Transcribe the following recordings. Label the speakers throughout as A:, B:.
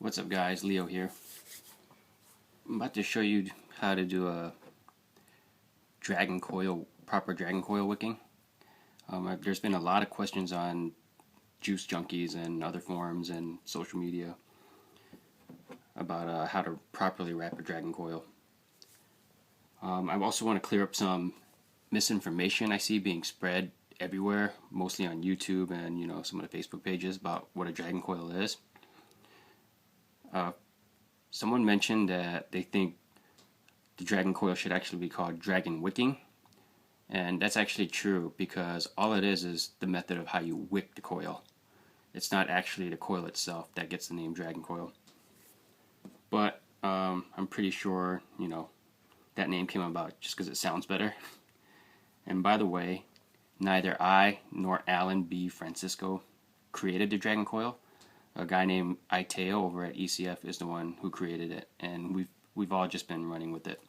A: What's up guys, Leo here. I'm about to show you how to do a proper Dragon Coil wicking. There's been a lot of questions on Juice Junkies and other forums and social media about how to properly wrap a Dragon Coil. I also want to clear up some misinformation I see being spread everywhere, mostly on YouTube and some of the Facebook pages about what a Dragon Coil is. Someone mentioned that they think the Dragon Coil should actually be called Dragon Wicking, and that's actually true because all it is the method of how you wick the coil. It's not actually the coil itself that gets the name Dragon Coil. But I'm pretty sure that name came about just because it sounds better. And by the way, neither I nor Alan B. Francisco created the Dragon Coil. A guy named ITEO over at ECF is the one who created it, and we've all just been running with it.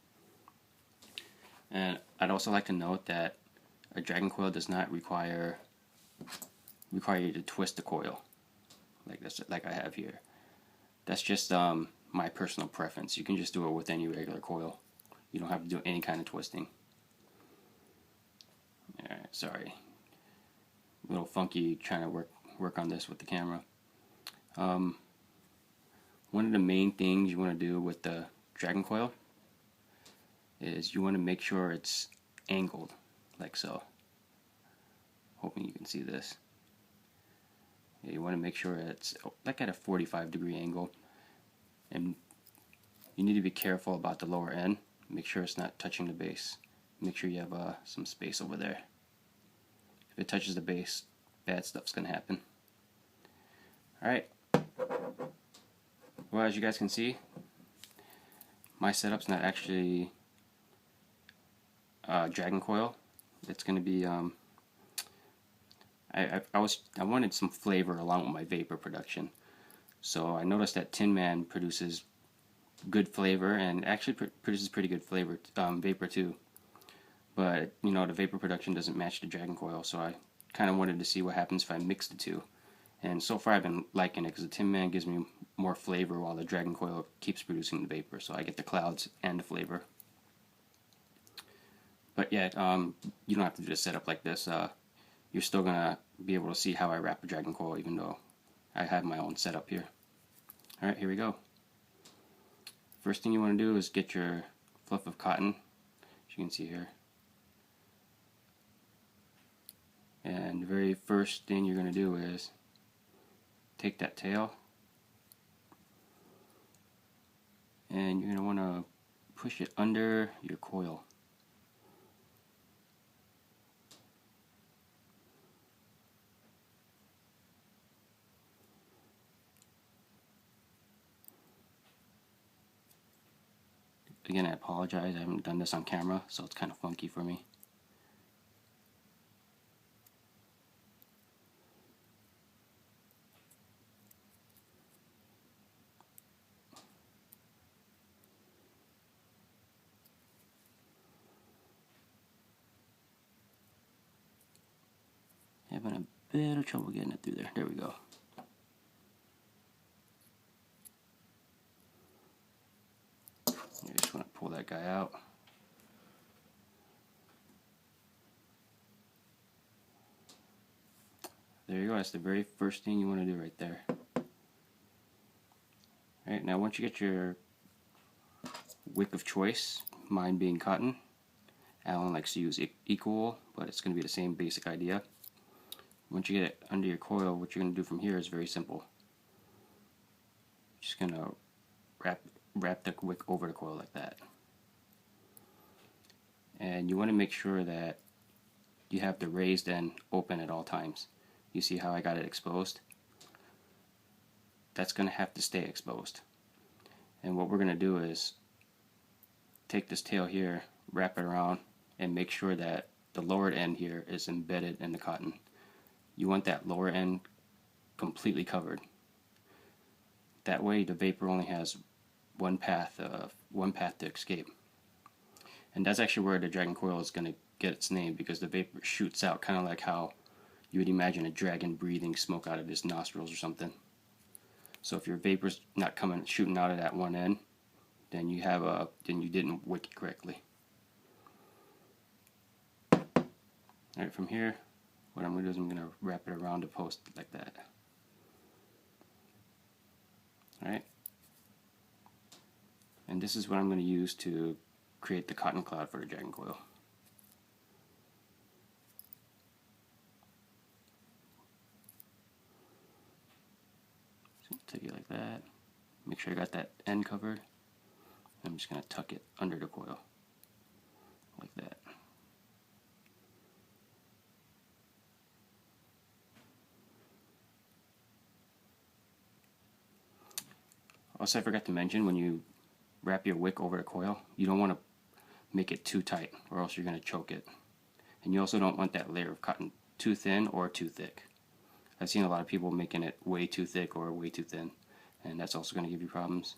A: And I'd also like to note that a Dragon Coil does not require you to twist the coil like this, like I have here. That's just my personal preference. You can just do it with any regular coil. You don't have to do any kind of twisting. Alright, sorry. A little funky trying to work on this with the camera. One of the main things you want to do with the Dragon Coil is you want to make sure it's angled, like so. Hoping you can see this. Yeah, you want to make sure it's like at a 45-degree angle, and you need to be careful about the lower end. Make sure it's not touching the base. Make sure you have some space over there. If it touches the base, bad stuff's gonna happen. Alright. Well, as you guys can see, my setup's not actually Dragon Coil. It's going to be I wanted some flavor along with my vapor production. So I noticed that Tinman produces good flavor and actually produces pretty good flavor vapor too. But the vapor production doesn't match the Dragon Coil, so I kind of wanted to see what happens if I mix the two. And so far I've been liking it because the Tinman gives me more flavor while the Dragon Coil keeps producing the vapor, so I get the clouds and the flavor. But yeah, you don't have to do the setup like this. You're still going to be able to see how I wrap a Dragon Coil even though I have my own setup here. Alright, here we go. First thing you want to do is get your fluff of cotton, as you can see here. And the very first thing you're going to do is take that tail, and you're going to want to push it under your coil. Again, I apologize, I haven't done this on camera, so it's kind of funky for me. Having a bit of trouble getting it through there. There we go. You just want to pull that guy out. There you go. That's the very first thing you want to do right there. Alright, now once you get your wick of choice, mine being cotton, Alan likes to use equal, but it's going to be the same basic idea. Once you get it under your coil, what you're going to do from here is very simple. Just going to wrap the wick over the coil like that. And you want to make sure that you have the raised end open at all times. You see how I got it exposed? That's going to have to stay exposed. And what we're going to do is take this tail here, wrap it around, and make sure that the lower end here is embedded in the cotton. You want that lower end completely covered. That way the vapor only has one path to escape. And that's actually where the Dragon Coil is going to get its name, because the vapor shoots out kind of like how you would imagine a dragon breathing smoke out of his nostrils or something. So if your vapor's not shooting out of that one end, then you didn't wick it correctly. Alright, from here, what I'm going to do is I'm going to wrap it around the post like that. Alright, and this is what I'm going to use to create the cotton cloud for the Dragon Coil. So take it like that. Make sure I got that end covered. I'm just going to tuck it under the coil like that. Also, I forgot to mention, when you wrap your wick over the coil, you don't want to make it too tight, or else you're going to choke it. And you also don't want that layer of cotton too thin or too thick. I've seen a lot of people making it way too thick or way too thin, and that's also going to give you problems.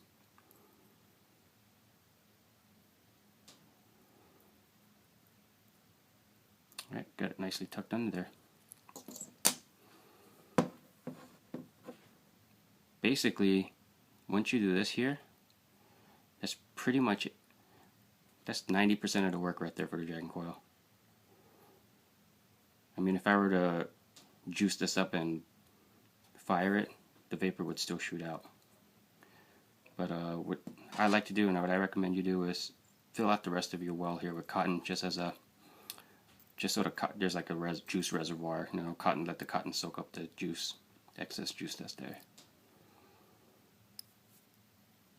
A: Alright, got it nicely tucked under there. Basically, once you do this here, that's pretty much it. That's 90% of the work right there for the Dragon Coil. I mean, if I were to juice this up and fire it, the vapor would still shoot out. But what I like to do, and what I recommend you do, is fill out the rest of your well here with cotton, just so there's like a juice reservoir. You know, cotton, let the cotton soak up the juice, excess juice that's there.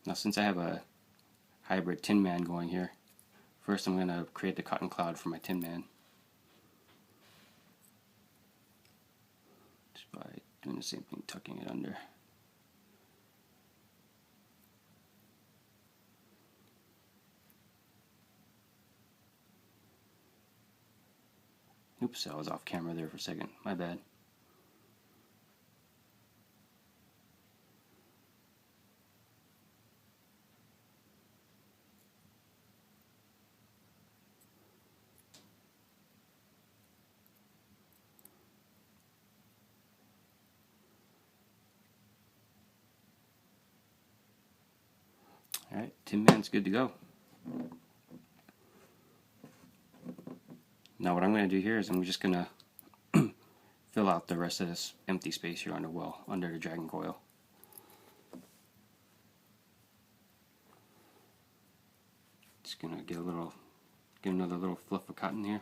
A: Now, since I have a hybrid Tinman going here, first I'm going to create the cotton cloud for my Tinman. Just by doing the same thing, tucking it under. Oops, I was off camera there for a second. My bad. Alright, Tinman's good to go. Now what I'm going to do here is I'm just going to fill out the rest of this empty space here on the well, under the Dragon Coil. Just going to get another little fluff of cotton here.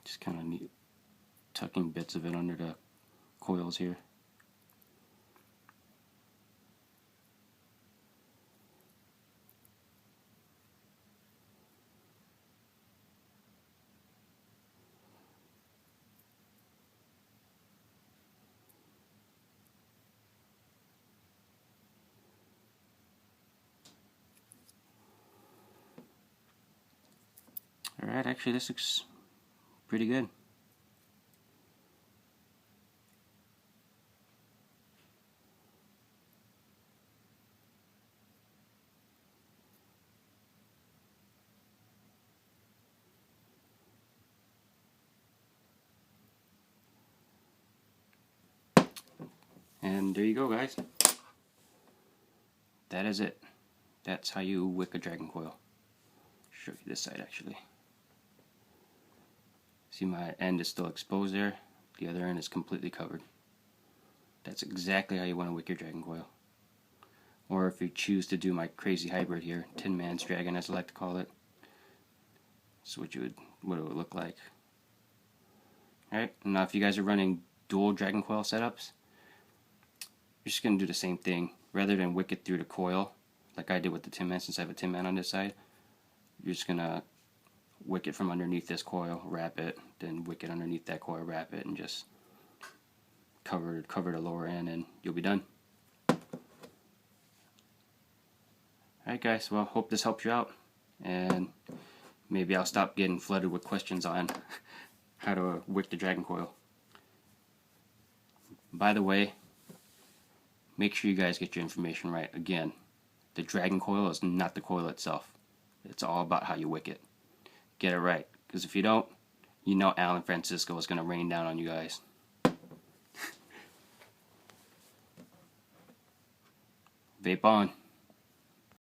A: Just kind of neat, tucking bits of it under the coils here. Alright, actually this looks pretty good. And there you go, guys. That is it. That's how you wick a Dragon Coil. Show you this side actually. See, my end is still exposed there. The other end is completely covered. That's exactly how you want to wick your Dragon Coil. Or if you choose to do my crazy hybrid here, Tinman's Dragon as I like to call it, that's what it would look like. Alright, now if you guys are running dual Dragon Coil setups, you're just going to do the same thing. Rather than wick it through the coil, like I did with the Tinman, since I have a Tinman on this side. You're just gonna wick it from underneath this coil, wrap it, then wick it underneath that coil, wrap it, and just cover the lower end, and you'll be done. Alright guys, well, hope this helps you out, and maybe I'll stop getting flooded with questions on how to wick the Dragon Coil. By the way, make sure you guys get your information right. Again, the Dragon Coil is not the coil itself. It's all about how you wick it. Get it right, because if you don't, you know Alan Francisco is going to rain down on you guys. Vape on.